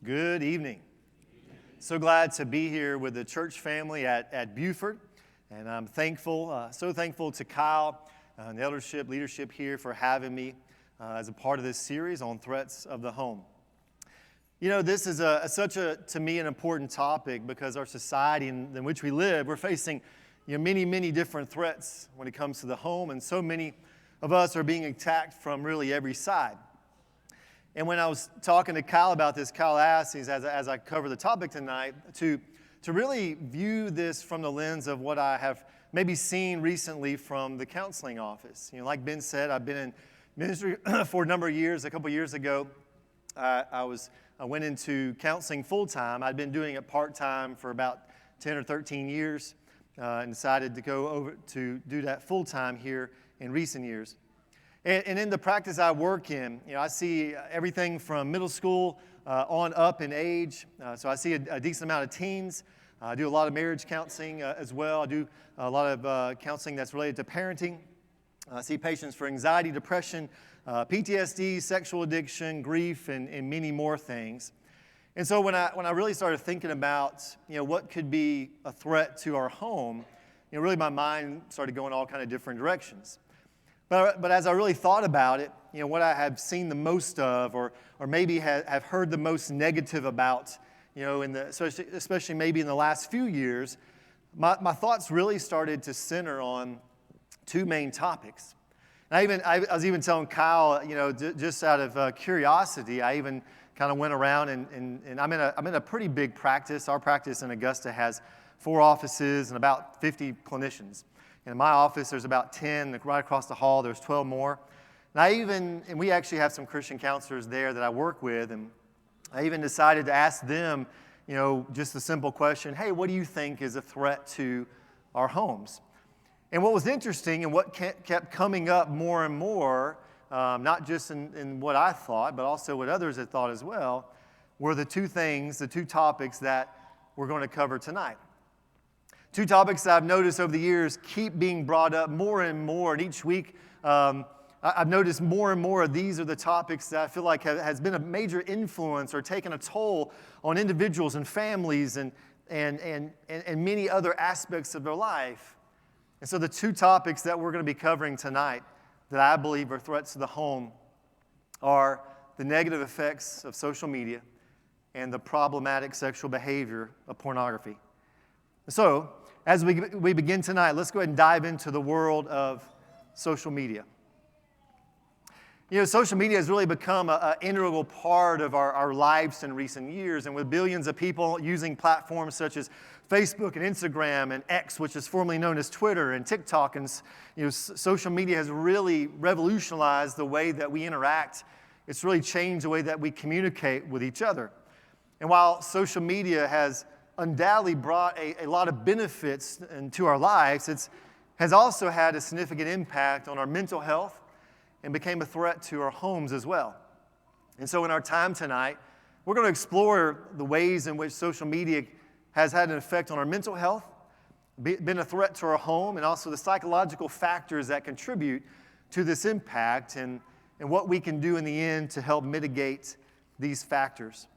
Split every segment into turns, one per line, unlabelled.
Good evening. So glad to be here with the church family at Buford, and I'm thankful, so thankful to Kyle and the leadership here for having me as a part of this series on threats of the home. You know, this is to me, an important topic because our society in which we live, we're facing many different threats when it comes to the home, and so many of us are being attacked from really every side. And when I was talking to Kyle about this, Kyle asked, as I cover the topic tonight, to really view this from the lens of what I have maybe seen recently from the counseling office. You know, like Ben said, I've been in ministry for a number of years. A couple years ago, I went into counseling full-time. I'd been doing it part-time for about 10 or 13 years and decided to go over to do that full-time here in recent years. And in the practice I work in, I see everything from middle school on up in age. So I see a decent amount of teens. I do a lot of marriage counseling as well. I do a lot of counseling that's related to parenting. I see patients for anxiety, depression, PTSD, sexual addiction, grief, and many more things. And so when I really started thinking about, what could be a threat to our home, really my mind started going all kind of different directions. But as I really thought about it, what I have seen the most of, or maybe have heard the most negative about, especially maybe in the last few years, my thoughts really started to center on two main topics. And I was even telling Kyle, just out of curiosity, I even kind of went around and I'm in a pretty big practice. Our practice in Augusta has 4 offices and about 50 clinicians. In my office, there's about 10. Right across the hall, there's 12 more. And we actually have some Christian counselors there that I work with, and I even decided to ask them, just a simple question, hey, what do you think is a threat to our homes? And what was interesting and what kept coming up more and more, not just in what I thought, but also what others had thought as well, were the two topics that we're going to cover tonight. Two topics that I've noticed over the years keep being brought up more and more, and each week I've noticed more and more of these are the topics that I feel like has been a major influence or taken a toll on individuals and families and many other aspects of their life. And so the two topics that we're going to be covering tonight that I believe are threats to the home are the negative effects of social media and the problematic sexual behavior of pornography. So, as we begin tonight, let's go ahead and dive into the world of social media. Social media has really become an integral part of our lives in recent years, and with billions of people using platforms such as Facebook and Instagram and X, which is formerly known as Twitter, and TikTok, and social media has really revolutionized the way that we interact. It's really changed the way that we communicate with each other. And while social media has undoubtedly brought a lot of benefits into our lives, it has also had a significant impact on our mental health and became a threat to our homes as well. And so in our time tonight, we're going to explore the ways in which social media has had an effect on our mental health, been a threat to our home, and also the psychological factors that contribute to this impact and what we can do in the end to help mitigate these factors.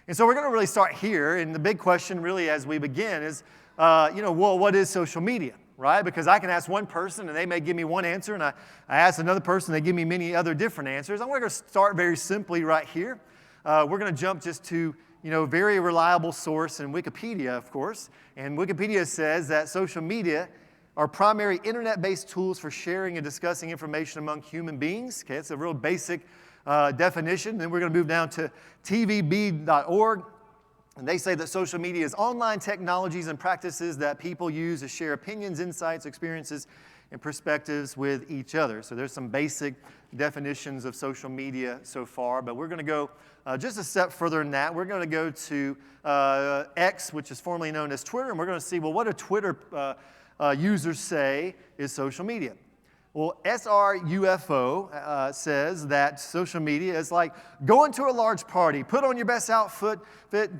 And so we're going to really start here, and the big question really as we begin is, what is social media, right? Because I can ask one person, and they may give me one answer, and I ask another person, they give me many other different answers. I'm going to start very simply right here. We're going to jump just to, very reliable source in Wikipedia, of course, and Wikipedia says that social media are primary internet-based tools for sharing and discussing information among human beings. Okay, it's a real basic definition. Then we're going to move down to tvb.org, and they say that social media is online technologies and practices that people use to share opinions, insights, experiences, and perspectives with each other. So there's some basic definitions of social media so far, but we're going to go just a step further than that. We're going to go to X, which is formerly known as Twitter, and we're going to see, what do Twitter users say is social media? Well, SRUFO says that social media is like going to a large party, put on your best outfit,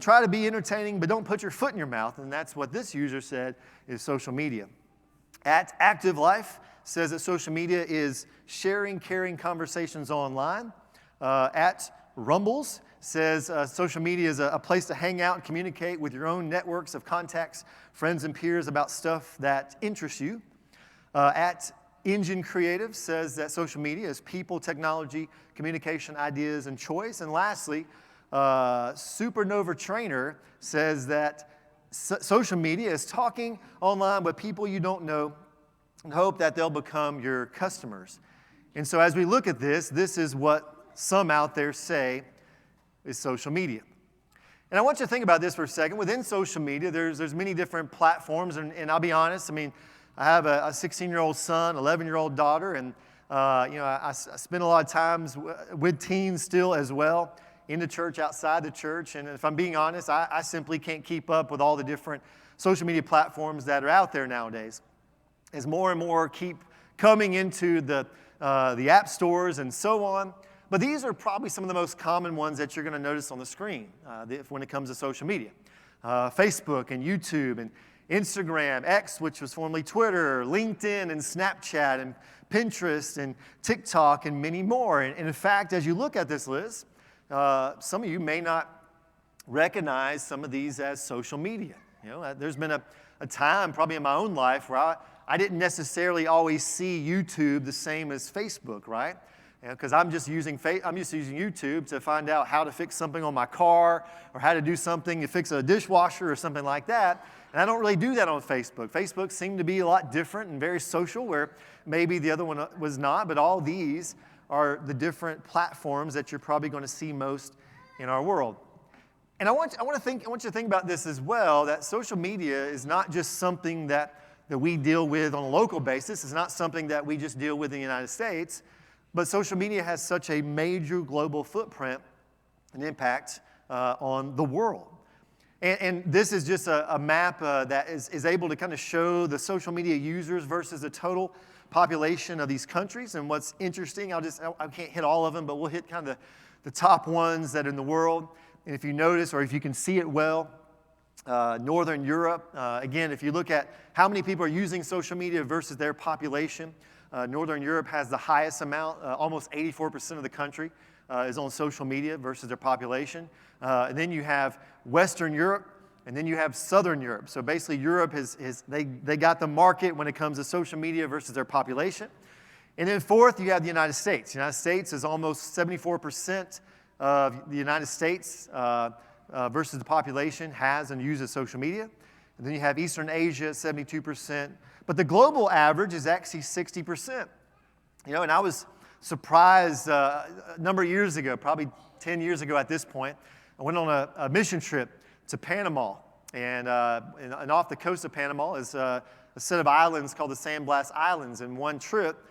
try to be entertaining, but don't put your foot in your mouth. And that's what this user said is social media. At Active Life says that social media is sharing, caring conversations online. At Rumbles says social media is a place to hang out and communicate with your own networks of contacts, friends, and peers about stuff that interests you. At Engine Creative says that social media is people, technology, communication, ideas, and choice. And lastly, Supernova Trainer says that social media is talking online with people you don't know and hope that they'll become your customers. And so as we look at this is what some out there say is social media. And I want you to think about this for a second. Within social media, there's many different platforms, and I'll be honest, I have a 16-year-old son, 11-year-old daughter, and I spend a lot of times with teens still as well, in the church, outside the church, and if I'm being honest, I simply can't keep up with all the different social media platforms that are out there nowadays. As more and more keep coming into the app stores and so on. But these are probably some of the most common ones that you're going to notice on the screen when it comes to social media. Facebook and YouTube and Instagram, X, which was formerly Twitter, LinkedIn and Snapchat and Pinterest and TikTok and many more. And in fact, as you look at this list, some of you may not recognize some of these as social media. There's been a time probably in my own life where I didn't necessarily always see YouTube the same as Facebook, right? Because I'm just using YouTube to find out how to fix something on my car or how to do something to fix a dishwasher or something like that. And I don't really do that on Facebook. Facebook seemed to be a lot different and very social, where maybe the other one was not. But all these are the different platforms that you're probably going to see most in our world. And I want you to think about this as well, that social media is not just something that we deal with on a local basis. It's not something that we just deal with in the United States. But social media has such a major global footprint and impact on the world. And this is just a map that is able to kind of show the social media users versus the total population of these countries. And what's interesting, I can't hit all of them, but we'll hit kind of the top ones that are in the world. And if you notice, or if you can see it well, Northern Europe, again, if you look at how many people are using social media versus their population, Northern Europe has the highest amount. Almost 84% of the country is on social media versus their population. And then you have Western Europe, and then you have Southern Europe. So basically Europe they got the market when it comes to social media versus their population. And then fourth, you have the United States. The United States is almost 74% of the United States versus the population has and uses social media. And then you have Eastern Asia, 72%. But the global average is actually 60%. And I was surprised a number of years ago, probably 10 years ago at this point. I went on a mission trip to Panama. And off the coast of Panama is a set of islands called the San Blas Islands. And one trip,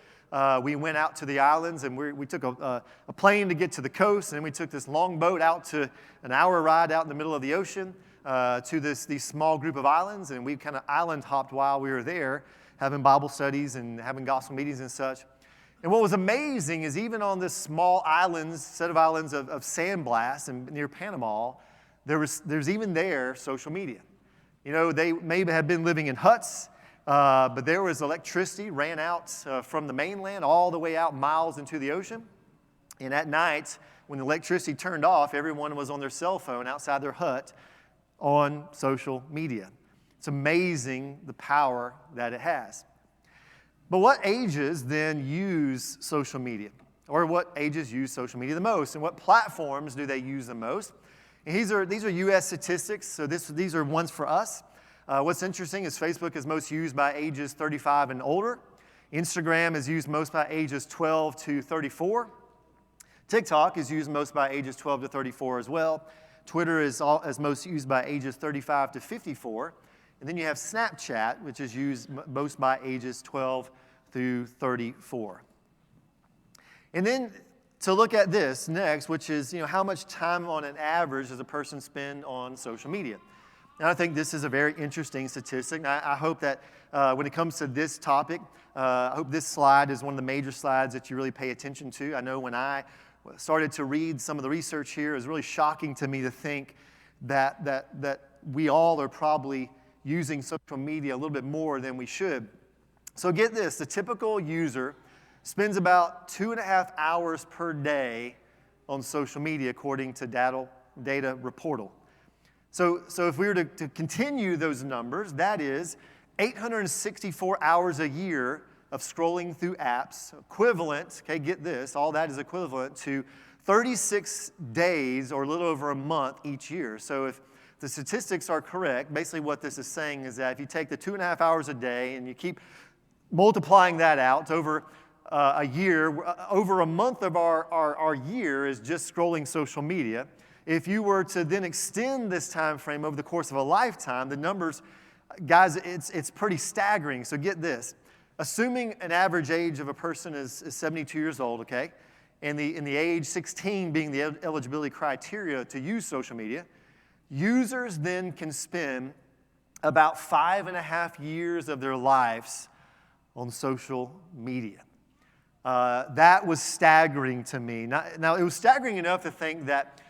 we went out to the islands, and we took a plane to get to the coast, and then we took this long boat out to an hour ride out in the middle of the ocean to these small group of islands, and we kind of island hopped while we were there, having Bible studies and having gospel meetings and such. And what was amazing is even on this small set of islands of San Blas and near Panama, there's even there social media. They may have been living in huts, but there was electricity ran out from the mainland all the way out miles into the ocean. And at night, when the electricity turned off, everyone was on their cell phone outside their hut on social media. It's amazing the power that it has. But what ages then use social media? Or what ages use social media the most? And what platforms do they use the most? And these are U.S. statistics, so these are ones for us. What's interesting is Facebook is most used by ages 35 and older. Instagram is used most by ages 12 to 34. TikTok is used most by ages 12 to 34 as well. Twitter is most used by ages 35 to 54. And then you have Snapchat, which is used most by ages 12 through 34. And then to look at this next, which is how much time on an average does a person spend on social media? And I think this is a very interesting statistic. And I hope that when it comes to this topic, I hope this slide is one of the major slides that you really pay attention to. I know when I started to read some of the research here, it was really shocking to me to think that we all are probably using social media a little bit more than we should. So get this, the typical user spends about 2.5 hours per day on social media, according to Data Reportal. So if we were to continue those numbers, that is 864 hours a year of scrolling through apps, equivalent, okay, get this, all that is equivalent to 36 days or a little over a month each year. So if the statistics are correct, basically what this is saying is that if you take the 2.5 hours a day and you keep multiplying that out over a year, over a month of our year is just scrolling social media. If you were to then extend this time frame over the course of a lifetime, the numbers, guys, it's pretty staggering. So get this. Assuming an average age of a person is 72 years old, okay, and the age 16 being the eligibility criteria to use social media, users then can spend about 5.5 years of their lives on social media. That was staggering to me. Now, it was staggering enough to think that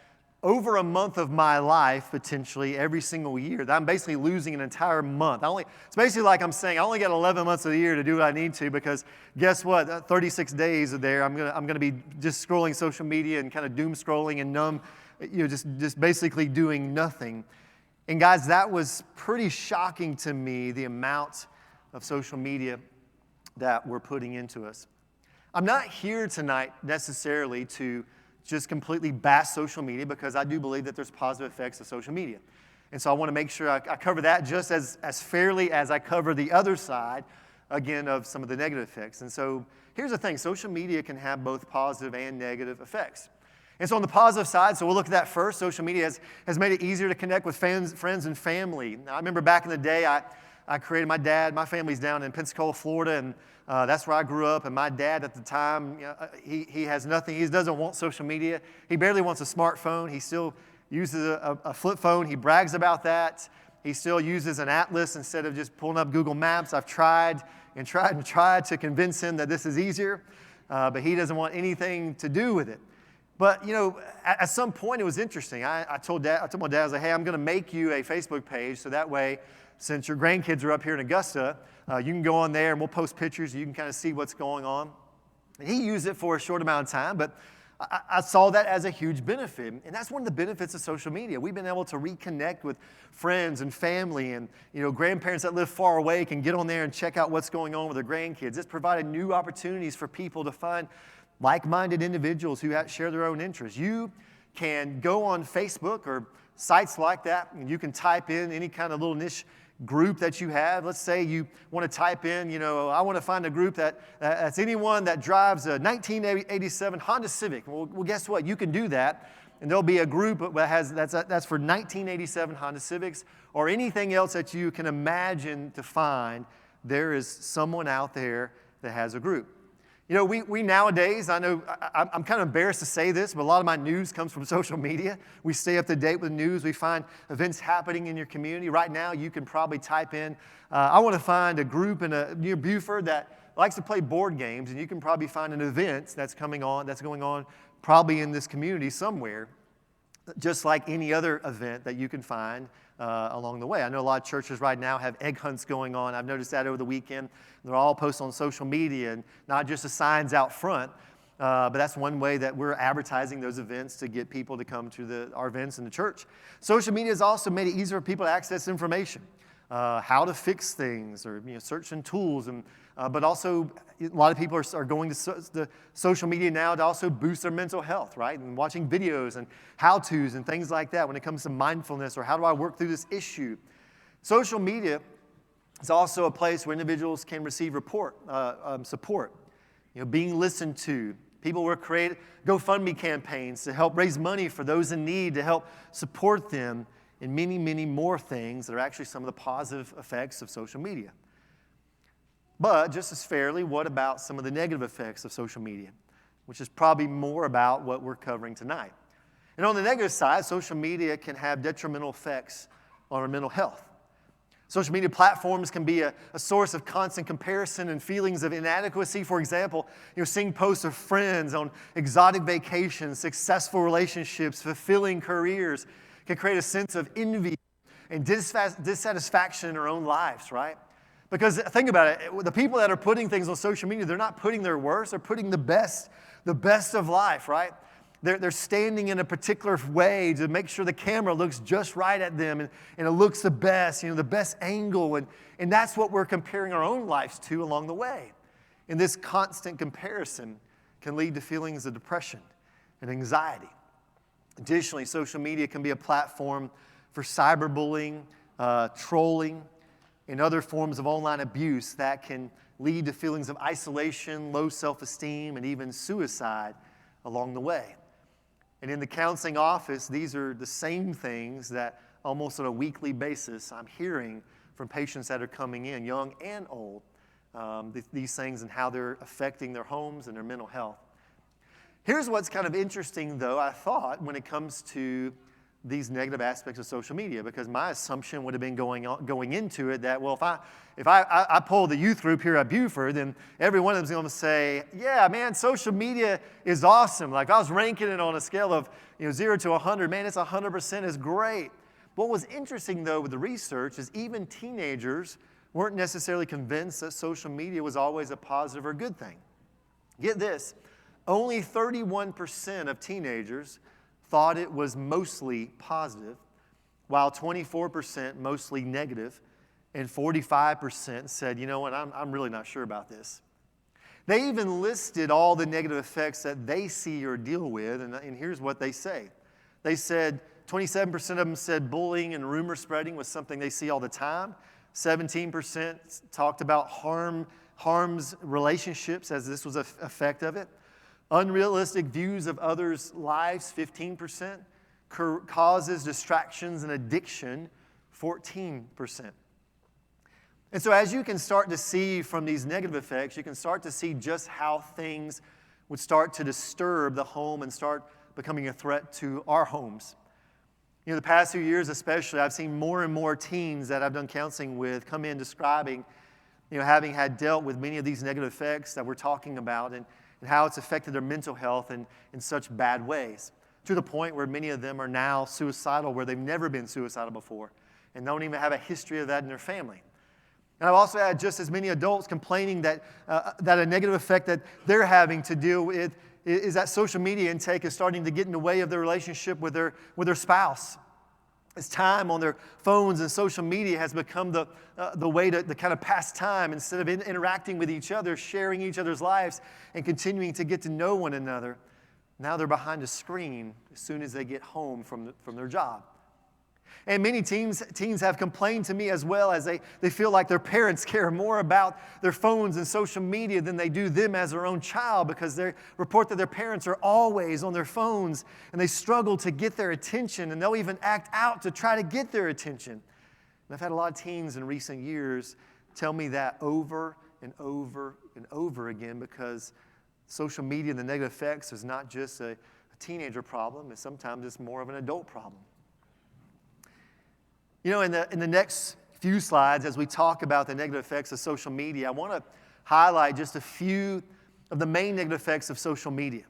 over a month of my life, potentially every single year, that I'm basically losing an entire month. It's basically like I'm saying I only got 11 months of the year to do what I need to, because guess what? 36 days of there, I'm gonna be just scrolling social media and kind of doom scrolling and numb, just basically doing nothing. And guys, that was pretty shocking to me, the amount of social media that we're putting into us. I'm not here tonight necessarily to just completely bash social media, because I do believe that there's positive effects of social media. And so I want to make sure I cover that just as fairly as I cover the other side, again, of some of the negative effects. And so here's the thing. Social media can have both positive and negative effects. And so on the positive side, so we'll look at that first. Social media has made it easier to connect with friends and family. Now, I remember back in the day, I created my family's down in Pensacola, Florida, and that's where I grew up. And my dad at the time, he has nothing. He doesn't want social media. He barely wants a smartphone. He still uses a flip phone. He brags about that. He still uses an atlas instead of just pulling up Google Maps. I've tried to convince him that this is easier, but he doesn't want anything to do with it. But, at some point it was interesting. I told my dad, I was like, hey, I'm going to make you a Facebook page, so that way, since your grandkids are up here in Augusta, you can go on there and we'll post pictures. You can kind of see what's going on. And he used it for a short amount of time, but I saw that as a huge benefit. And that's one of the benefits of social media. We've been able to reconnect with friends and family, and grandparents that live far away can get on there and check out what's going on with their grandkids. It's provided new opportunities for people to find like-minded individuals who share their own interests. You can go on Facebook or sites like that, and you can type in any kind of little niche group that you have. Let's say you want to type in, I want to find a group that's anyone that drives a 1987 Honda Civic. Well, guess what? You can do that, and there'll be a group that's for 1987 Honda Civics, or anything else that you can imagine to find. There is someone out there that has a group. We nowadays, I know I'm kind of embarrassed to say this, but a lot of my news comes from social media. We stay up to date with news. We find events happening in your community. Right now, you can probably type in, I want to find a group near Buford that likes to play board games, and you can probably find an event that's going on probably in this community somewhere, just like any other event that you can find along the way. I know a lot of churches right now have egg hunts going on. I've noticed that over the weekend. They're all posted on social media, and not just the signs out front, but that's one way that we're advertising those events to get people to come to our events in the church. Social media has also made it easier for people to access information, how to fix things, or searching tools, but also a lot of people are going to the social media now to also boost their mental health, right? And watching videos and how-tos and things like that when it comes to mindfulness, or how do I work through this issue. Social media is also a place where individuals can receive support, being listened to. People will create GoFundMe campaigns to help raise money for those in need, to help support them, and many, many more things that are actually some of the positive effects of social media. But just as fairly, what about some of the negative effects of social media, which is probably more about what we're covering tonight? And on the negative side, social media can have detrimental effects on our mental health. Social media platforms can be a source of constant comparison and feelings of inadequacy. For example, seeing posts of friends on exotic vacations, successful relationships, fulfilling careers can create a sense of envy and dissatisfaction in our own lives, right? Because think about it, the people that are putting things on social media, they're not putting their worst, they're putting the best of life, right? they're standing in a particular way to make sure the camera looks just right at them and it looks the best, the best angle. And that's what we're comparing our own lives to along the way. And this constant comparison can lead to feelings of depression and anxiety. Additionally, social media can be a platform for cyberbullying, trolling, and other forms of online abuse that can lead to feelings of isolation, low self-esteem, and even suicide along the way. And in the counseling office, these are the same things that almost on a weekly basis I'm hearing from patients that are coming in, young and old, these things and how they're affecting their homes and their mental health. Here's what's kind of interesting, though, I thought, when it comes to these negative aspects of social media, because my assumption would have been going into it that, well, if I poll the youth group here at Buford, then every one of them is going to say, yeah, man, social media is awesome. Like, I was ranking it on a scale of 0 to 100. Man, it's 100% is great. What was interesting, though, with the research is even teenagers weren't necessarily convinced that social media was always a positive or good thing. Get this, only 31% of teenagers thought it was mostly positive, while 24% mostly negative, and 45% said, you know what, I'm really not sure about this. They even listed all the negative effects that they see or deal with, and here's what they say. They said 27% of them said bullying and rumor spreading was something they see all the time. 17% talked about harms relationships as this was an effect of it. Unrealistic views of others' lives, 15%. Causes distractions and addiction, 14%. And so as you can start to see from these negative effects, you can start to see just how things would start to disturb the home and start becoming a threat to our homes. The past few years especially, I've seen more and more teens that I've done counseling with come in describing, having had dealt with many of these negative effects that we're talking about and how it's affected their mental health in such bad ways, to the point where many of them are now suicidal where they've never been suicidal before and don't even have a history of that in their family. And I've also had just as many adults complaining that a negative effect that they're having to deal with is that social media intake is starting to get in the way of their relationship with their spouse. As time on their phones and social media has become the way to kind of pass time instead of interacting with each other, sharing each other's lives, and continuing to get to know one another. Now they're behind a screen as soon as they get home from their job. And many teens have complained to me as well as they feel like their parents care more about their phones and social media than they do them as their own child, because they report that their parents are always on their phones and they struggle to get their attention, and they'll even act out to try to get their attention. And I've had a lot of teens in recent years tell me that over and over and over again, because social media and the negative effects is not just a teenager problem, and sometimes it's more of an adult problem. In the next few slides, as we talk about the negative effects of social media, I want to highlight just a few of the main negative effects of social media.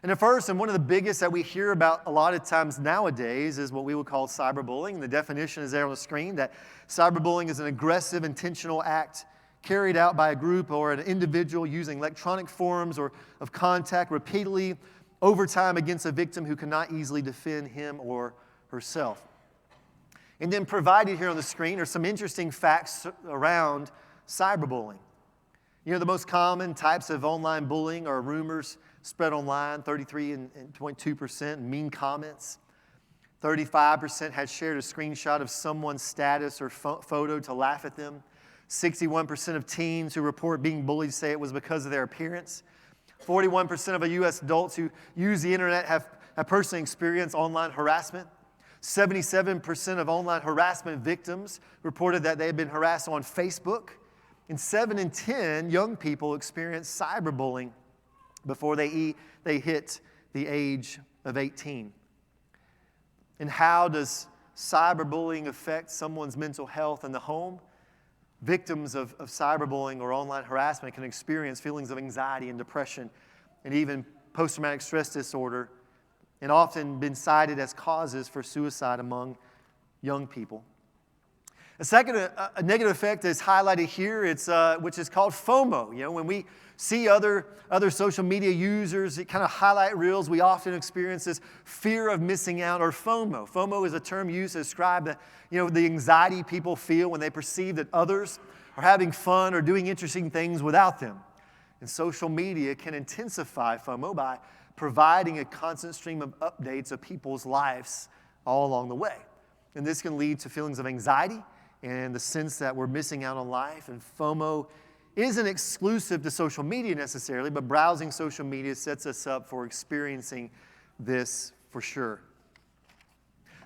And the first, and one of the biggest that we hear about a lot of times nowadays, is what we would call cyberbullying. And the definition is there on the screen, that cyberbullying is an aggressive, intentional act carried out by a group or an individual using electronic forms or of contact repeatedly over time against a victim who cannot easily defend him or herself. And then provided here on the screen are some interesting facts around cyberbullying. The most common types of online bullying are rumors spread online, 33.2%, mean comments. 35% had shared a screenshot of someone's status or photo to laugh at them. 61% of teens who report being bullied say it was because of their appearance. 41% of U.S. adults who use the internet have personally experienced online harassment. 77% of online harassment victims reported that they had been harassed on Facebook. And 7 in 10 young people experience cyberbullying before they hit the age of 18. And how does cyberbullying affect someone's mental health in the home? Victims of cyberbullying or online harassment can experience feelings of anxiety and depression and even post-traumatic stress disorder, and often been cited as causes for suicide among young people. A second a negative effect is highlighted here, which is called FOMO. When we see other social media users, it kind of highlight reels, we often experience this fear of missing out, or FOMO. FOMO is a term used to describe the anxiety people feel when they perceive that others are having fun or doing interesting things without them. And social media can intensify FOMO by providing a constant stream of updates of people's lives all along the way. And this can lead to feelings of anxiety and the sense that we're missing out on life. And FOMO isn't exclusive to social media necessarily, but browsing social media sets us up for experiencing this for sure.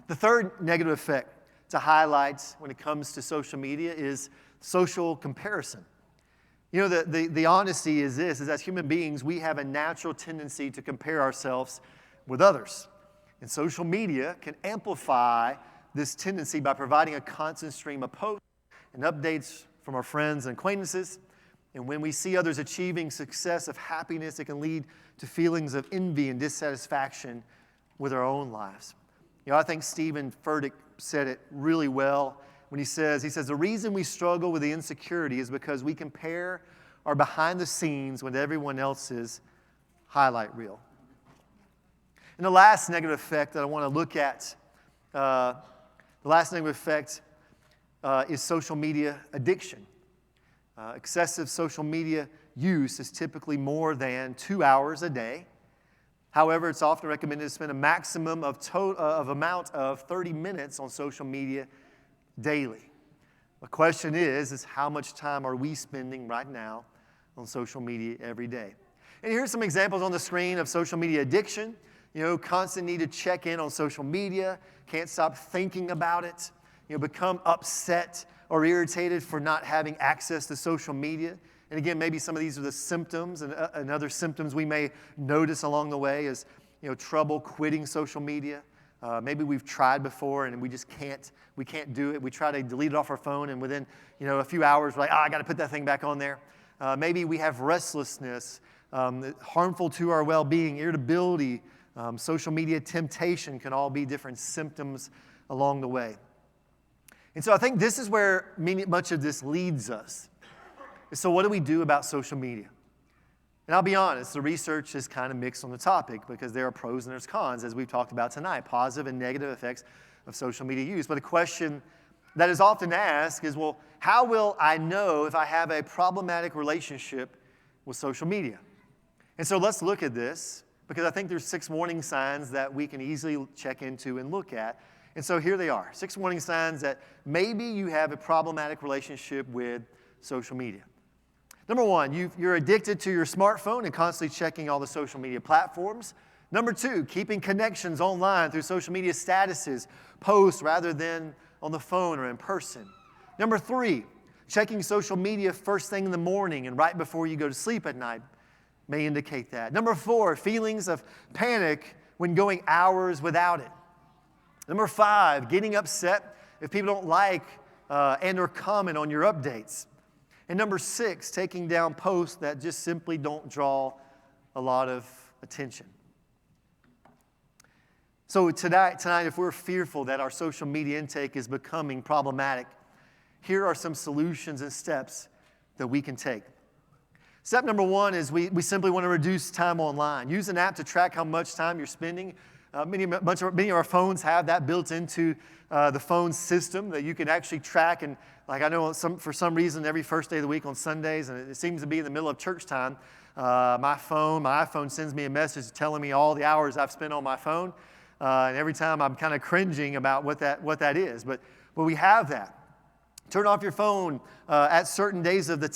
The third negative effect to highlight when it comes to social media is social comparison. The honesty is this, is as human beings, we have a natural tendency to compare ourselves with others. And social media can amplify this tendency by providing a constant stream of posts and updates from our friends and acquaintances. And when we see others achieving success of happiness, it can lead to feelings of envy and dissatisfaction with our own lives. I think Stephen Furtick said it really well when he says, the reason we struggle with the insecurity is because we compare our behind the scenes with everyone else's highlight reel. And the last negative effect that I want to look at, is social media addiction. Excessive social media use is typically more than 2 hours a day. However, it's often recommended to spend a maximum of amount of 30 minutes on social media daily. The question is how much time are we spending right now on social media every day? And here's some examples on the screen of social media addiction. Constant need to check in on social media, can't stop thinking about it, become upset or irritated for not having access to social media. And again, maybe some of these are the symptoms, and other symptoms we may notice along the way is, trouble quitting social media. Maybe we've tried before and we just can't do it. We try to delete it off our phone, and within, a few hours, we're like, I got to put that thing back on there. Maybe we have restlessness, harmful to our well-being, irritability, social media temptation can all be different symptoms along the way. And so I think this is where much of this leads us. So what do we do about social media? And I'll be honest, the research is kind of mixed on the topic because there are pros and there's cons, as we've talked about tonight, positive and negative effects of social media use. But a question that is often asked is, well, how will I know if I have a problematic relationship with social media? And so let's look at this, because I think there's 6 warning signs that we can easily check into and look at. And so here they are, 6 warning signs that maybe you have a problematic relationship with social media. Number 1, you're addicted to your smartphone and constantly checking all the social media platforms. Number 2, keeping connections online through social media statuses, posts, rather than on the phone or in person. Number 3, checking social media first thing in the morning and right before you go to sleep at night may indicate that. Number 4, feelings of panic when going hours without it. Number 5, getting upset if people don't like and or comment on your updates. And number 6, taking down posts that just simply don't draw a lot of attention. So tonight, if we're fearful that our social media intake is becoming problematic, here are some solutions and steps that we can take. Step number 1 is we simply want to reduce time online. Use an app to track how much time you're spending. Many of our phones have that built into the phone system that you can actually track. And like I know for some reason, every first day of the week on Sundays, and it seems to be in the middle of church time, my iPhone sends me a message telling me all the hours I've spent on my phone. And every time I'm kind of cringing about what that is. But we have that. Turn off your phone at certain days of the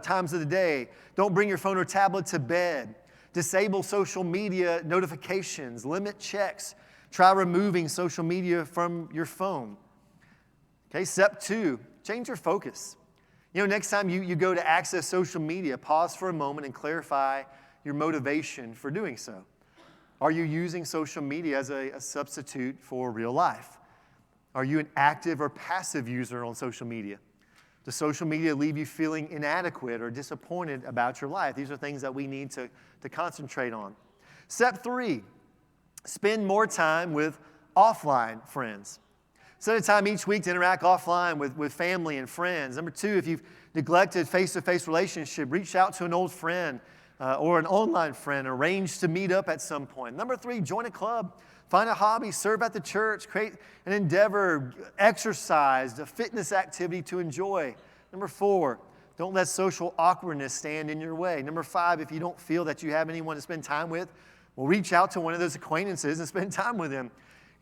times of the day. Don't bring your phone or tablet to bed. Disable social media notifications. Limit checks. Try removing social media from your phone. Okay, step 2, change your focus. Next time you go to access social media, pause for a moment and clarify your motivation for doing so. Are you using social media as a substitute for real life? Are you an active or passive user on social media? Does social media leave you feeling inadequate or disappointed about your life? These are things that we need to concentrate on. Step 3, spend more time with offline friends. Set a time each week to interact offline with family and friends. Number 2, if you've neglected face-to-face relationship, reach out to an old friend or an online friend. Arrange to meet up at some point. Number 3, join a club. Find a hobby, serve at the church, create an endeavor, exercise, a fitness activity to enjoy. Number 4, don't let social awkwardness stand in your way. Number 5, if you don't feel that you have anyone to spend time with, well, reach out to one of those acquaintances and spend time with them.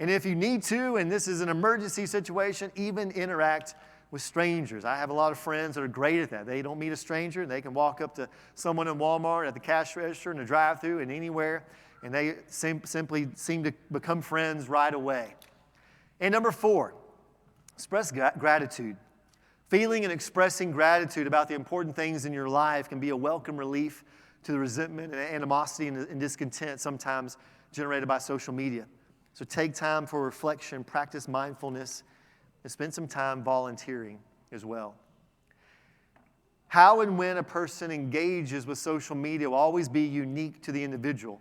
And if you need to, and this is an emergency situation, even interact with strangers. I have a lot of friends that are great at that. They don't meet a stranger. They can walk up to someone in Walmart, at the cash register, in the drive-thru, and anywhere, and they simply seem to become friends right away. And number 4, express gratitude. Feeling and expressing gratitude about the important things in your life can be a welcome relief to the resentment and animosity and discontent sometimes generated by social media. So take time for reflection, practice mindfulness, and spend some time volunteering as well. How and when a person engages with social media will always be unique to the individual.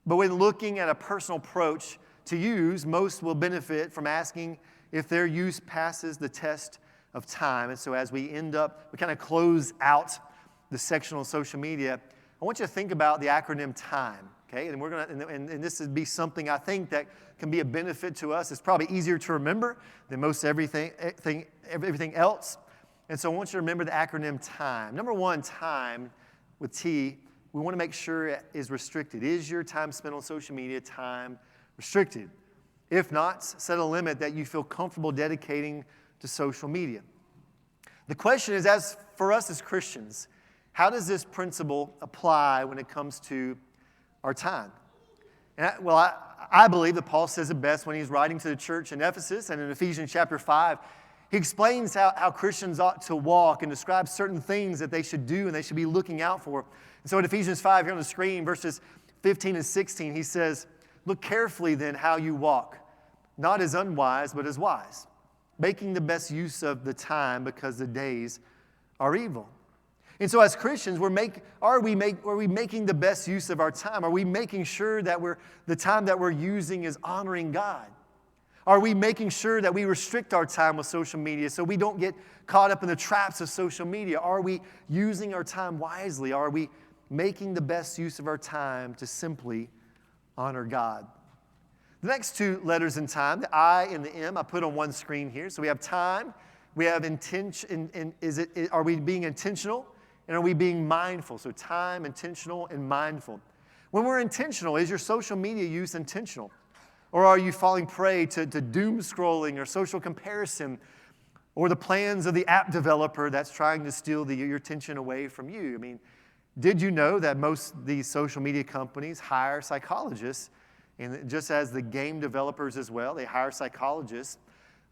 But when looking at a personal approach to use, most will benefit from asking if their use passes the test of time. And so as we kind of close out the section on social media, I want you to think about the acronym TIME. Okay, and and this would be something I think that can be a benefit to us. It's probably easier to remember than most everything else. And so I want you to remember the acronym TIME. Number 1, time with T. We want to make sure it is restricted. Is your time spent on social media time restricted? If not, set a limit that you feel comfortable dedicating to social media. The question is, as for us as Christians, how does this principle apply when it comes to our time? And I believe that Paul says it best when he's writing to the church in Ephesus, and in Ephesians chapter 5, he explains how Christians ought to walk and describes certain things that they should do and they should be looking out for. And so in Ephesians 5 here on the screen, verses 15 and 16, he says, "Look carefully then how you walk, not as unwise, but as wise, making the best use of the time because the days are evil." And so as Christians, are we making the best use of our time? Are we making sure that the time that we're using is honoring God? Are we making sure that we restrict our time with social media so we don't get caught up in the traps of social media? Are we using our time wisely? Are we making the best use of our time to simply honor God? The next 2 letters in time, the I and the M, I put on one screen here. So we have time, we have intention. Are we being intentional? And are we being mindful? So time, intentional, and mindful. When we're intentional, is your social media use intentional? Or are you falling prey to doom scrolling or social comparison or the plans of the app developer that's trying to steal your attention away from you? I mean, did you know that most of these social media companies hire psychologists, and just as the game developers as well, they hire psychologists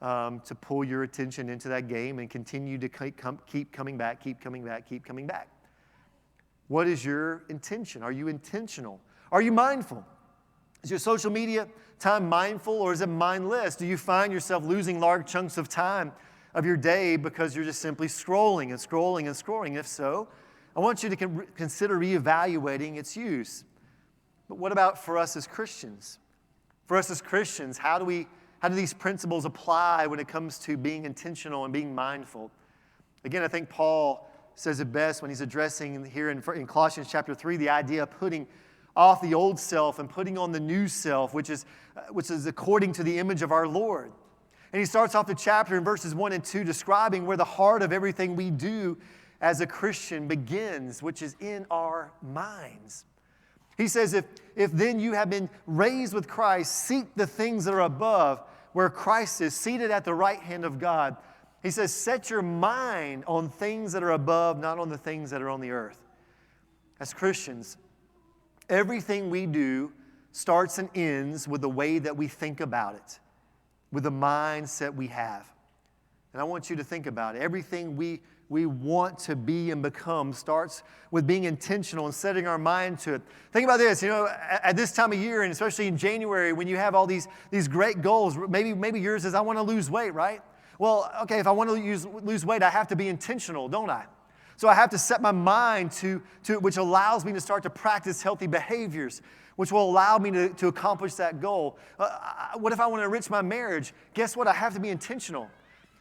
to pull your attention into that game and continue to keep coming back. What is your intention? Are you intentional? Are you mindful? Is your social media time mindful or is it mindless? Do you find yourself losing large chunks of time of your day because you're just simply scrolling and scrolling and scrolling? If so, I want you to consider reevaluating its use. But what about for us as Christians? For us as Christians, how do these principles apply when it comes to being intentional and being mindful? Again, I think Paul says it best when he's addressing here in Colossians chapter 3 the idea of putting off the old self and putting on the new self, which is according to the image of our Lord. And he starts off the chapter in verses 1 and 2 describing where the heart of everything we do as a Christian begins, which is in our minds. He says, if then you have been raised with Christ, seek the things that are above, where Christ is seated at the right hand of God. He says, set your mind on things that are above, not on the things that are on the earth. As Christians, everything we do starts and ends with the way that we think about it, with the mindset we have. And I want you to think about it. Everything we want to be and become starts with being intentional and setting our mind to it. Think about this, at this time of year, and especially in January, when you have all these great goals, maybe yours is, I want to lose weight, right? Well, okay, if I want to lose weight, I have to be intentional, don't I? So I have to set my mind to it, which allows me to start to practice healthy behaviors, which will allow me to accomplish that goal. What if I want to enrich my marriage? Guess what? I have to be intentional.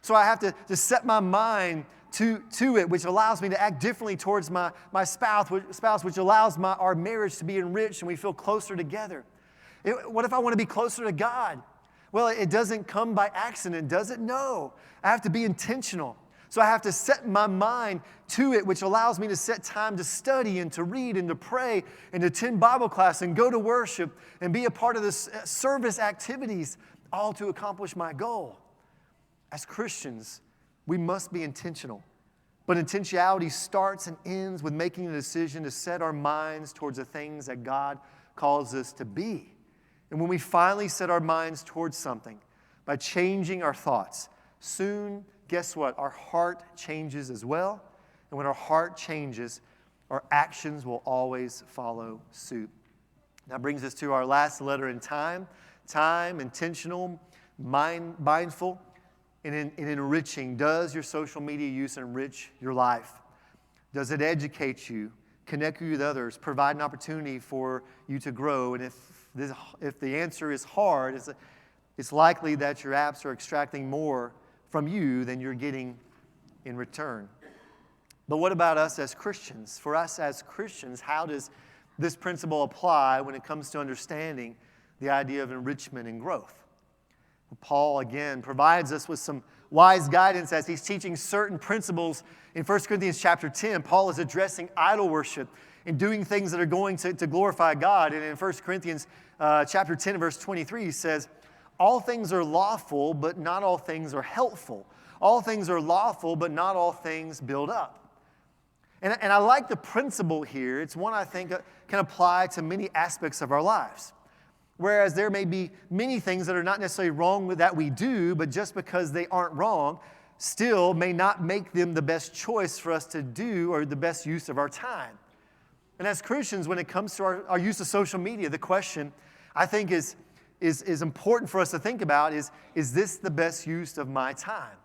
So I have to set my mind to it, which allows me to act differently towards my spouse, which allows our marriage to be enriched and we feel closer together. What if I want to be closer to God? Well, it doesn't come by accident, does it? No. I have to be intentional. So I have to set my mind to it, which allows me to set time to study and to read and to pray and to attend Bible class and go to worship and be a part of the service activities, all to accomplish my goal. As Christians, we must be intentional. But intentionality starts and ends with making a decision to set our minds towards the things that God calls us to be. And when we finally set our minds towards something, by changing our thoughts, soon, guess what? Our heart changes as well. And when our heart changes, our actions will always follow suit. That brings us to our last letter in time. Time, intentional, mindful, and enriching. Does your social media use enrich your life? Does it educate you, connect you with others, provide an opportunity for you to grow? And if the answer is hard, it's likely that your apps are extracting more from you than you're getting in return. But what about us as Christians? For us as Christians, how does this principle apply when it comes to understanding the idea of enrichment and growth? Paul, again, provides us with some wise guidance as he's teaching certain principles. In 1 Corinthians chapter 10, Paul is addressing idol worship and doing things that are going to glorify God. And in 1 Corinthians chapter 10, verse 23, he says, all things are lawful, but not all things are helpful. All things are lawful, but not all things build up. And I like the principle here. It's one I think can apply to many aspects of our lives. Whereas there may be many things that are not necessarily wrong with that we do, but just because they aren't wrong, still may not make them the best choice for us to do or the best use of our time. And as Christians, when it comes to our use of social media, the question I think is important for us to think about is this the best use of my time?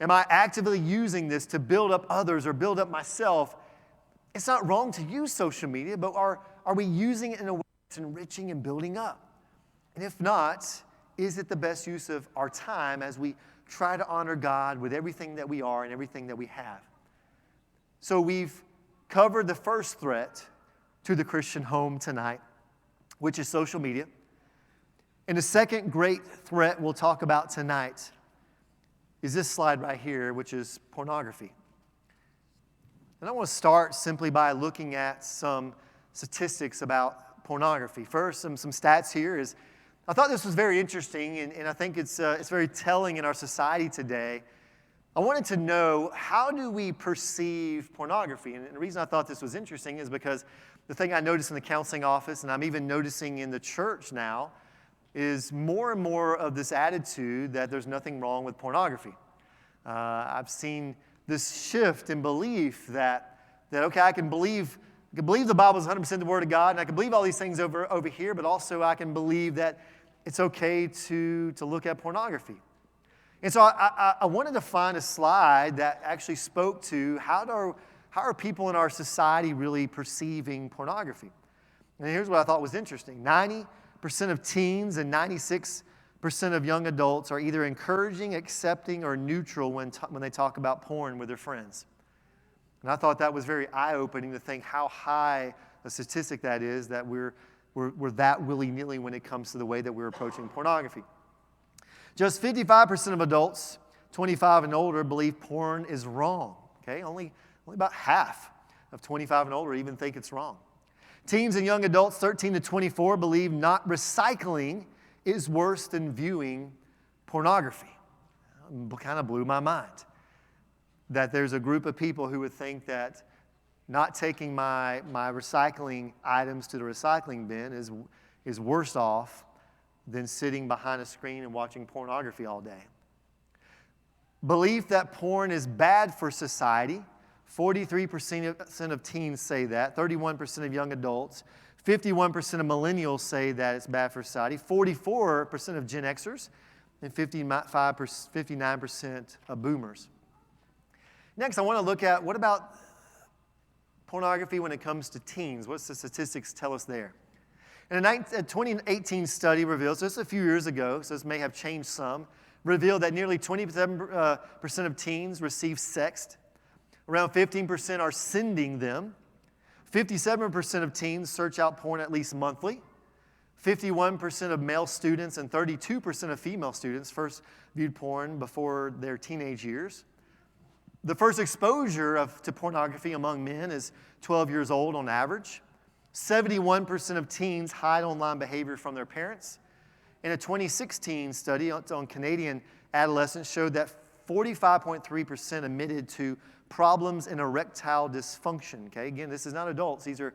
Am I actively using this to build up others or build up myself? It's not wrong to use social media, but are we using it in a way that's enriching and building up? And if not, is it the best use of our time as we try to honor God with everything that we are and everything that we have? So we've covered the first threat to the Christian home tonight, which is social media. And the second great threat we'll talk about tonight is this slide right here, which is pornography. And I want to start simply by looking at some statistics about pornography. First, some stats here is, I thought this was very interesting, and I think it's very telling in our society today. I wanted to know, how do we perceive pornography? And the reason I thought this was interesting is because the thing I noticed in the counseling office, and I'm even noticing in the church now, is more and more of this attitude that there's nothing wrong with pornography. I've seen this shift in belief that okay, I can believe the Bible is 100% the Word of God, and I can believe all these things over here, but also I can believe that it's okay to look at pornography. And so I wanted to find a slide that actually spoke to how are people in our society really perceiving pornography. And here's what I thought was interesting. 90% of teens and 96% of young adults are either encouraging, accepting, or neutral when they talk about porn with their friends. And I thought that was very eye-opening to think how high a statistic that is, that we're that willy-nilly when it comes to the way that we're approaching pornography. Just 55% of adults, 25 and older, believe porn is wrong. Okay, only about half of 25 and older even think it's wrong. Teens and young adults, 13 to 24, believe not recycling is worse than viewing pornography. It kind of blew my mind that there's a group of people who would think that not taking my recycling items to the recycling bin is worse off than sitting behind a screen and watching pornography all day. Belief that porn is bad for society. 43% of teens say that. 31% of young adults. 51% of millennials say that it's bad for society. 44% of Gen Xers. And 59% of boomers. Next, I want to look at what about Pornography when it comes to teens. What's the statistics tell us there? And a 2018 study reveals, just a few years ago, so this may have changed some, revealed that nearly 27% of teens receive sext. Around 15% are sending them. 57% of teens search out porn at least monthly. 51% of male students and 32% of female students first viewed porn before their teenage years. The first exposure to pornography among men is 12 years old on average. 71% of teens hide online behavior from their parents. And a 2016 study on Canadian adolescents showed that 45.3% admitted to problems in erectile dysfunction. Okay, again, this is not adults. These are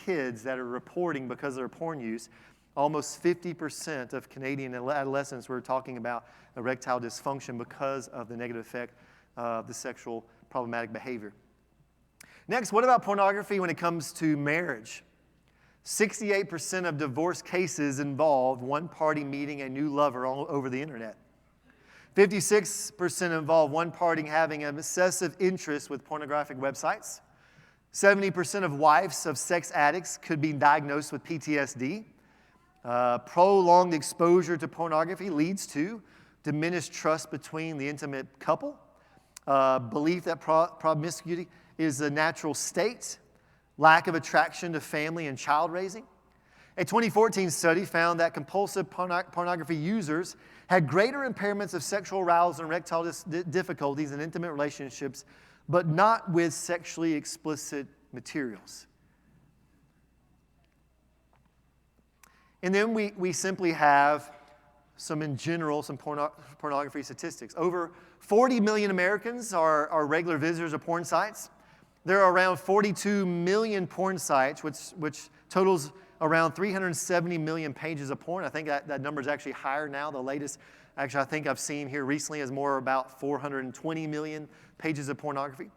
kids that are reporting because of their porn use. Almost 50% of Canadian adolescents were talking about erectile dysfunction because of the negative effect of the sexual problematic behavior. Next, what about pornography when it comes to marriage? 68% of divorce cases involved one party meeting a new lover all over the internet. 56% involve one party having an obsessive interest with pornographic websites. 70% of wives of sex addicts could be diagnosed with PTSD. Prolonged exposure to pornography leads to diminished trust between the intimate couple, belief that promiscuity is a natural state, lack of attraction to family and child raising. A 2014 study found that compulsive pornography users had greater impairments of sexual arousal and erectile difficulties in intimate relationships, but not with sexually explicit materials. And then we simply have some pornography statistics. Over 40 million Americans are regular visitors of porn sites. There are around 42 million porn sites, which totals around 370 million pages of porn. I think that number is actually higher now. The latest, actually, I think I've seen here recently is more about 420 million pages of pornography.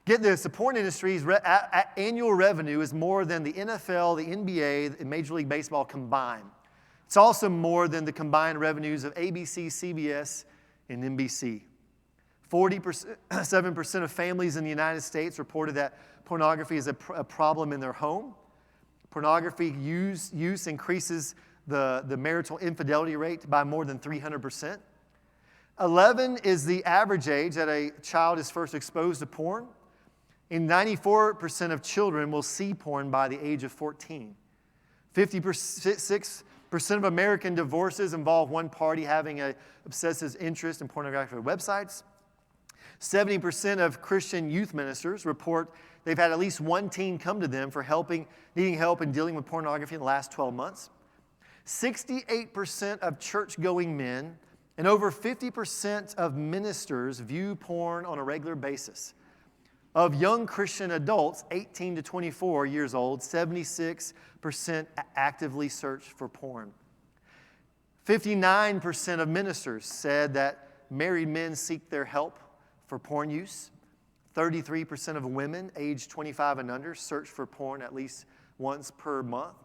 Get this, the porn industry's annual revenue is more than the NFL, the NBA, and Major League Baseball combined. It's also more than the combined revenues of ABC, CBS, and NBC. 47% of families in the United States reported that pornography is a problem in their home. Pornography use increases the marital infidelity rate by more than 300%. 11 is the average age that a child is first exposed to porn. And 94% of children will see porn by the age of 14. 56% of American divorces involve one party having an obsessive interest in pornographic websites. 70% of Christian youth ministers report they've had at least one teen come to them for needing help in dealing with pornography in the last 12 months. 68% of church-going men and over 50% of ministers view porn on a regular basis. Of young Christian adults, 18 to 24 years old, 76% actively search for porn. 59% of ministers said that married men seek their help for porn use. 33% of women aged 25 and under search for porn at least once per month.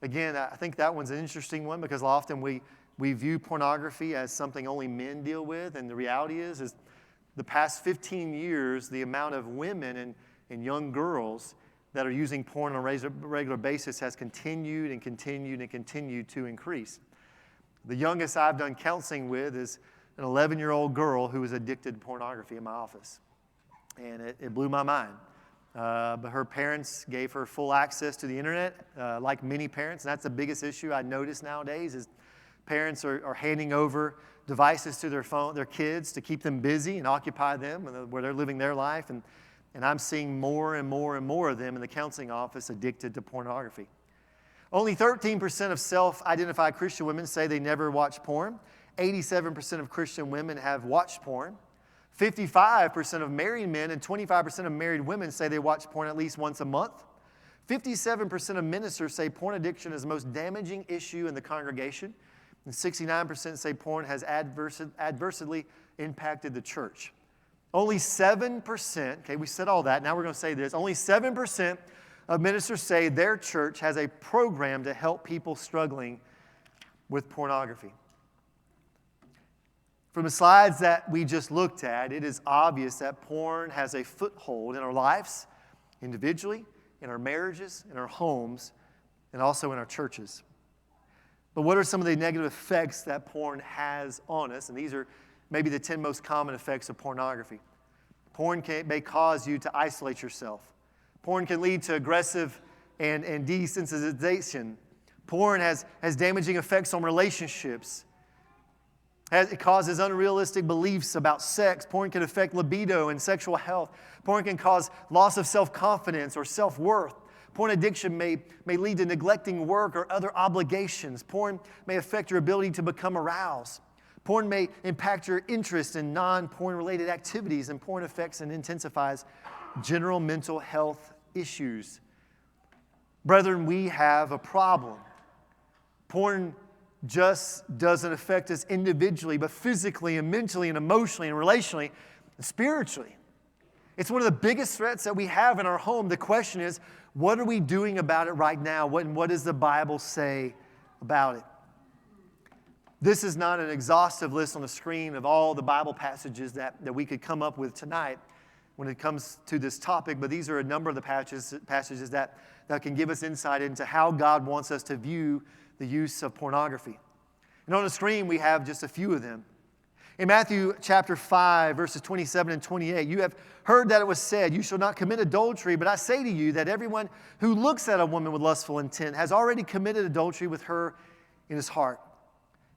Again, I think that one's an interesting one because often we view pornography as something only men deal with, and the reality is the past 15 years, the amount of women and young girls that are using porn on a regular basis has continued and continued and continued to increase. The youngest I've done counseling with is an 11-year-old girl who was addicted to pornography in my office. And it blew my mind. But her parents gave her full access to the internet, like many parents. And that's the biggest issue I notice nowadays is parents are handing over devices to their kids to keep them busy and occupy them where they're living their life. And I'm seeing more and more and more of them in the counseling office addicted to pornography. Only 13% of self-identified Christian women say they never watch porn. 87% of Christian women have watched porn. 55% of married men and 25% of married women say they watch porn at least once a month. 57% of ministers say porn addiction is the most damaging issue in the congregation. And 69% say porn has adversely impacted the church. Only 7%, okay, we said all that, now we're going to say this, only 7% of ministers say their church has a program to help people struggling with pornography. From the slides that we just looked at, it is obvious that porn has a foothold in our lives, individually, in our marriages, in our homes, and also in our churches. But what are some of the negative effects that porn has on us? And these are maybe the 10 most common effects of pornography. Porn may cause you to isolate yourself. Porn can lead to aggressive and desensitization. Porn has damaging effects on relationships. It causes unrealistic beliefs about sex. Porn can affect libido and sexual health. Porn can cause loss of self-confidence or self-worth. Porn addiction may lead to neglecting work or other obligations. Porn may affect your ability to become aroused. Porn may impact your interest in non-porn related activities, and porn affects and intensifies general mental health issues. Brethren, we have a problem. Porn just doesn't affect us individually, but physically and mentally and emotionally and relationally and spiritually. It's one of the biggest threats that we have in our home. The question is, what are we doing about it right now? What does the Bible say about it? This is not an exhaustive list on the screen of all the Bible passages that we could come up with tonight when it comes to this topic, but these are a number of the passages that can give us insight into how God wants us to view the use of pornography. And on the screen, we have just a few of them. In Matthew chapter 5, verses 27 and 28, you have heard that it was said, "You shall not commit adultery, but I say to you that everyone who looks at a woman with lustful intent has already committed adultery with her in his heart."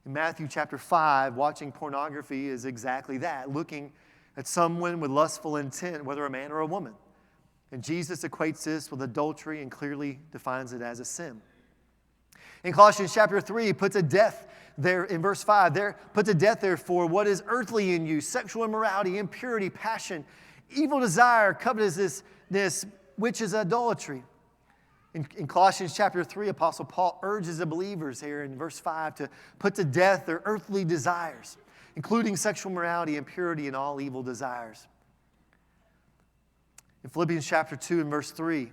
In Matthew chapter 5, watching pornography is exactly that, looking at someone with lustful intent, whether a man or a woman. And Jesus equates this with adultery and clearly defines it as a sin. In Colossians chapter 3, he puts a death there in verse 5. There, put to death, therefore, what is earthly in you: sexual immorality, impurity, passion, evil desire, covetousness, which is idolatry. In Colossians chapter 3, Apostle Paul urges the believers here in verse 5 to put to death their earthly desires, including sexual morality, impurity, and all evil desires. In Philippians chapter 2 and verse 3,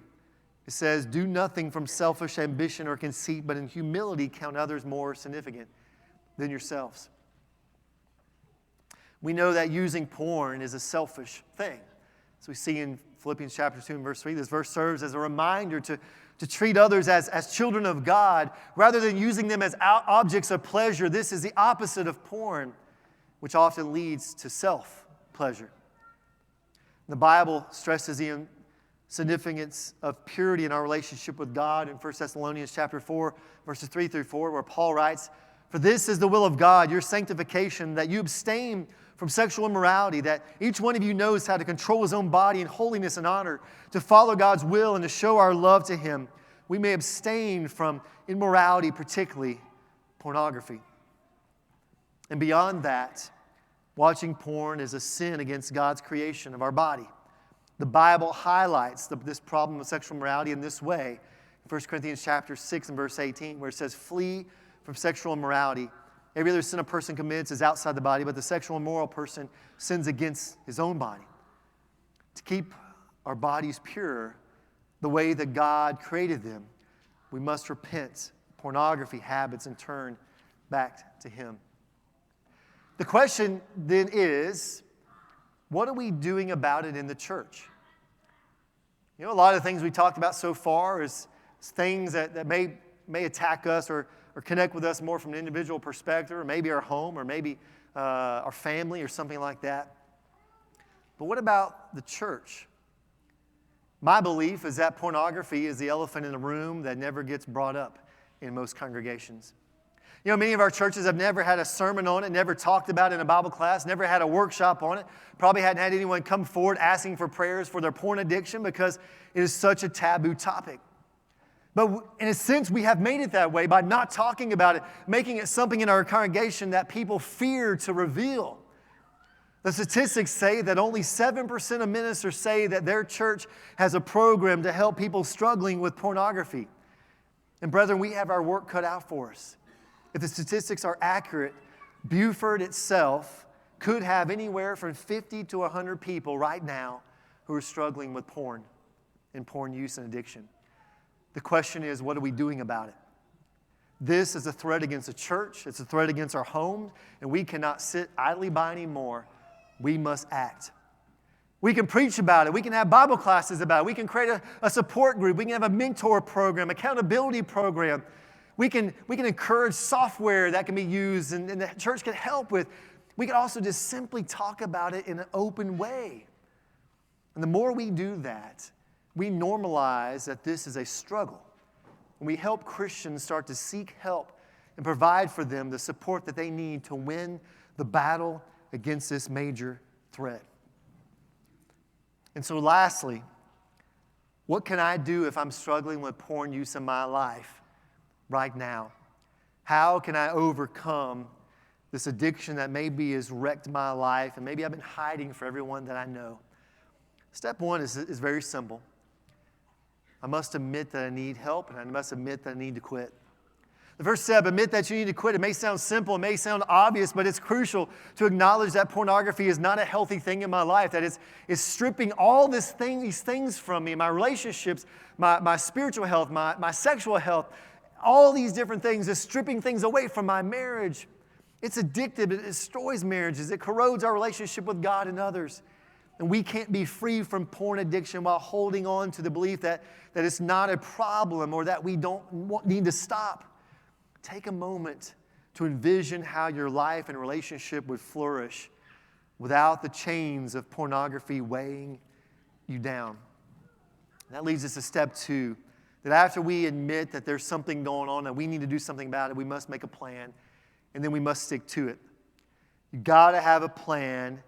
it says, "Do nothing from selfish ambition or conceit, but in humility count others more significant than yourselves." We know that using porn is a selfish thing. As we see in Philippians chapter 2 and verse 3, this verse serves as a reminder to treat others as children of God rather than using them as objects of pleasure. This is the opposite of porn, which often leads to self-pleasure. The Bible stresses the significance of purity in our relationship with God in 1 Thessalonians chapter 4, verses 3 through 4, where Paul writes, "For this is the will of God, your sanctification, that you abstain from sexual immorality, that each one of you knows how to control his own body in holiness and honor, to follow God's will and to show our love to him. We may abstain from immorality, particularly pornography." And beyond that, watching porn is a sin against God's creation of our body. The Bible highlights this problem of sexual immorality in this way. In 1 Corinthians chapter 6 and verse 18, where it says, "Flee from sexual immorality. Every other sin a person commits is outside the body, but the sexual immoral person sins against his own body." To keep our bodies pure the way that God created them, we must repent pornography habits and turn back to him. The question then is, what are we doing about it in the church? You know, a lot of things we talked about so far is things that may attack us or connect with us more from an individual perspective, or maybe our home, or maybe our family, or something like that. But what about the church? My belief is that pornography is the elephant in the room that never gets brought up in most congregations. You know, many of our churches have never had a sermon on it, never talked about it in a Bible class, never had a workshop on it, probably hadn't had anyone come forward asking for prayers for their porn addiction because it is such a taboo topic. But in a sense, we have made it that way by not talking about it, making it something in our congregation that people fear to reveal. The statistics say that only 7% of ministers say that their church has a program to help people struggling with pornography. And brethren, we have our work cut out for us. If the statistics are accurate, Buford itself could have anywhere from 50 to 100 people right now who are struggling with porn and porn use and addiction. The question is, what are we doing about it? This is a threat against the church. It's a threat against our home, and we cannot sit idly by anymore. We must act. We can preach about it. We can have Bible classes about it. We can create a support group. We can have a mentor program, accountability program. We can encourage software that can be used and the church can help with. We can also just simply talk about it in an open way. And the more we do that, we normalize that this is a struggle. And we help Christians start to seek help and provide for them the support that they need to win the battle against this major threat. And so lastly, what can I do if I'm struggling with porn use in my life right now? How can I overcome this addiction that maybe has wrecked my life and maybe I've been hiding for everyone that I know? Step one is very simple. I must admit that I need help, and I must admit that I need to quit. The first step, admit that you need to quit. It may sound simple, it may sound obvious, but it's crucial to acknowledge that pornography is not a healthy thing in my life, that it's stripping all these things from me, my relationships, my spiritual health, my sexual health, all these different things. It's stripping things away from my marriage. It's addictive. It destroys marriages. It corrodes our relationship with God and others. And we can't be free from porn addiction while holding on to the belief that it's not a problem or that we don't need to stop. Take a moment to envision how your life and relationship would flourish without the chains of pornography weighing you down. And that leads us to step two, that after we admit that there's something going on, that we need to do something about it, we must make a plan, and then we must stick to it. You got to have a plan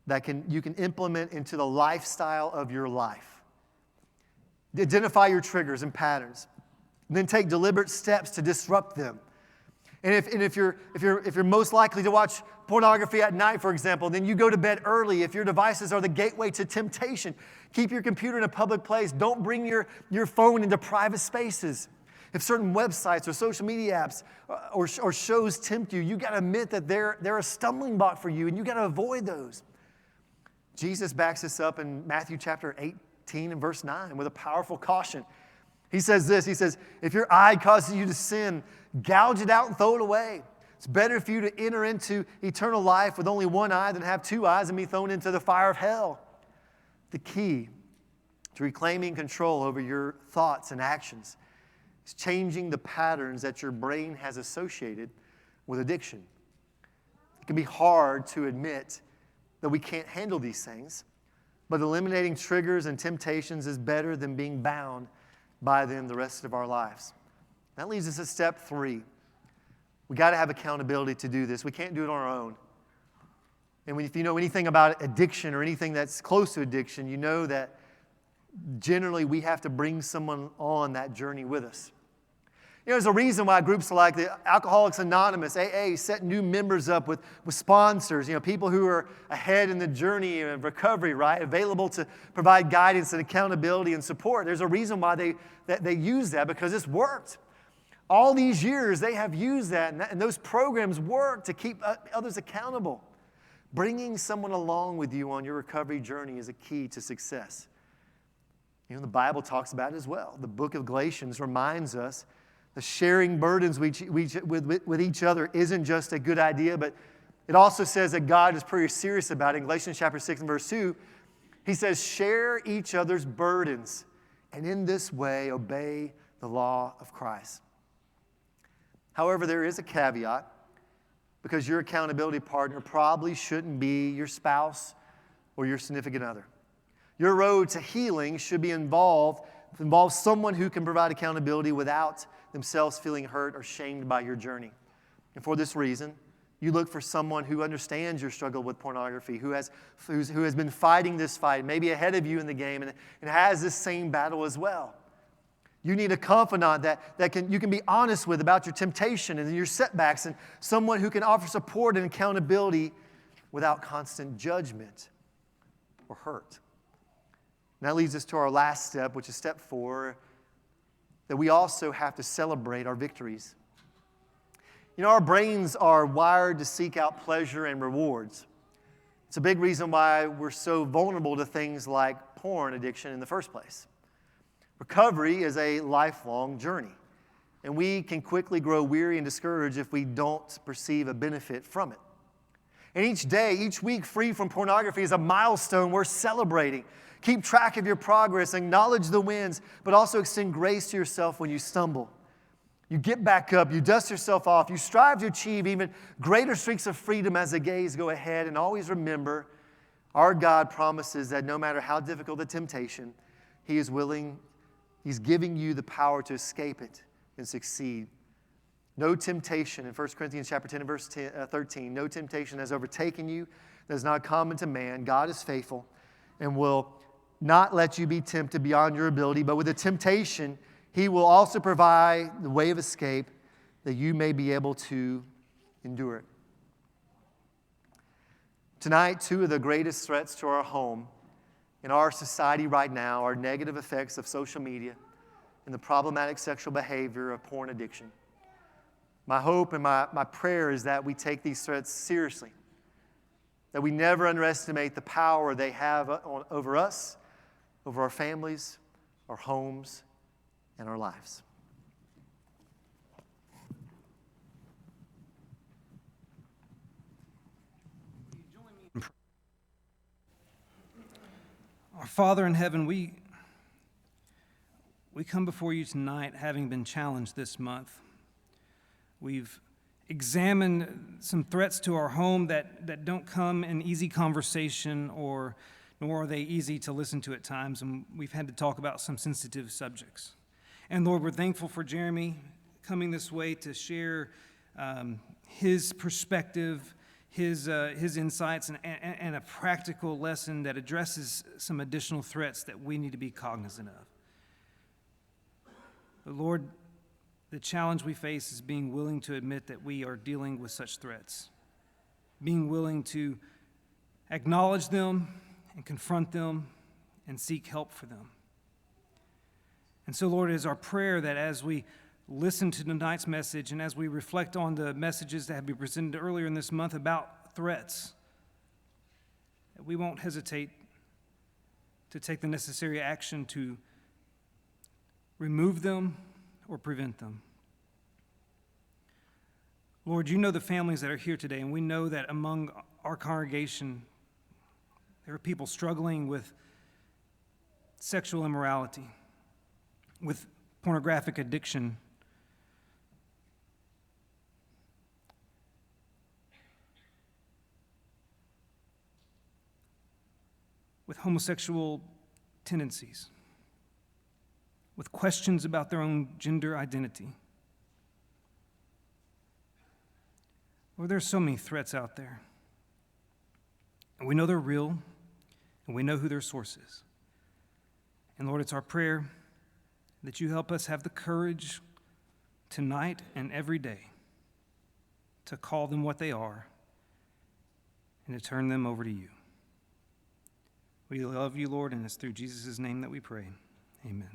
that you can implement into the lifestyle of your life. Identify your triggers and patterns. And then take deliberate steps to disrupt them. And if you're most likely to watch pornography at night, for example, then you go to bed early. If your devices are the gateway to temptation, keep your computer in a public place. Don't bring your phone into private spaces. If certain websites or social media apps or shows tempt you, you got to admit that they're a stumbling block for you, and you got to avoid those. Jesus backs this up in Matthew chapter 18 and verse 9 with a powerful caution. He says this, he says, if your eye causes you to sin, gouge it out and throw it away. It's better for you to enter into eternal life with only one eye than have two eyes and be thrown into the fire of hell. The key to reclaiming control over your thoughts and actions is changing the patterns that your brain has associated with addiction. It can be hard to admit that we can't handle these things, but eliminating triggers and temptations is better than being bound by them the rest of our lives. That leads us to step three. We got to have accountability to do this. We can't do it on our own. And if you know anything about addiction or anything that's close to addiction, you know that generally we have to bring someone on that journey with us. You know, there's a reason why groups like the Alcoholics Anonymous, AA, set new members up with sponsors, people who are ahead in the journey of recovery, right? Available to provide guidance and accountability and support. There's a reason why they use that, because it's worked. All these years, they have used that, and those programs work to keep others accountable. Bringing someone along with you on your recovery journey is a key to success. The Bible talks about it as well. The book of Galatians reminds us the sharing burdens with each other isn't just a good idea, but it also says that God is pretty serious about it. In Galatians chapter 6 and verse 2, he says, share each other's burdens, and in this way obey the law of Christ. However, there is a caveat, because your accountability partner probably shouldn't be your spouse or your significant other. Your road to healing should involve someone who can provide accountability without themselves feeling hurt or shamed by your journey. And for this reason, you look for someone who understands your struggle with pornography, who has been fighting this fight, maybe ahead of you in the game, and has this same battle as well. You need a confidant that you can be honest with about your temptation and your setbacks, and someone who can offer support and accountability without constant judgment or hurt. And that leads us to our last step, which is step 4, that we also have to celebrate our victories. Our brains are wired to seek out pleasure and rewards. It's a big reason why we're so vulnerable to things like porn addiction in the first place. Recovery is a lifelong journey, and we can quickly grow weary and discouraged if we don't perceive a benefit from it. And each day, each week free from pornography is a milestone worth celebrating. Keep track of your progress, acknowledge the wins, but also extend grace to yourself when you stumble. You get back up, you dust yourself off, you strive to achieve even greater streaks of freedom as the days go ahead. And always remember, our God promises that no matter how difficult the temptation, He is willing, He's giving you the power to escape it and succeed. No temptation, in 1 Corinthians chapter 10 and verse 13, no temptation has overtaken you that is not common to man. God is faithful and will not let you be tempted beyond your ability, but with the temptation, He will also provide the way of escape that you may be able to endure it. Tonight, two of the greatest threats to our home in our society right now are negative effects of social media and the problematic sexual behavior of porn addiction. My hope and my prayer is that we take these threats seriously, that we never underestimate the power they have over us, over our families, our homes, and our lives.
Our Father in heaven, we come before you tonight having been challenged this month. We've examined some threats to our home that don't come in easy conversation, nor are they easy to listen to at times, and we've had to talk about some sensitive subjects. And Lord, we're thankful for Jeremy coming this way to share his perspective, his insights, and a practical lesson that addresses some additional threats that we need to be cognizant of. But Lord, the challenge we face is being willing to admit that we are dealing with such threats, being willing to acknowledge them and confront them and seek help for them. And so, Lord, it is our prayer that as we listen to tonight's message and as we reflect on the messages that have been presented earlier in this month about threats, that we won't hesitate to take the necessary action to remove them or prevent them. Lord, you know the families that are here today, and we know that among our congregation, there are people struggling with sexual immorality, with pornographic addiction, with homosexual tendencies, with questions about their own gender identity. Lord, there are so many threats out there. And we know they're real, and we know who their source is. And Lord, it's our prayer that you help us have the courage tonight and every day to call them what they are and to turn them over to you. We love you, Lord, and it's through Jesus' name that we pray. Amen.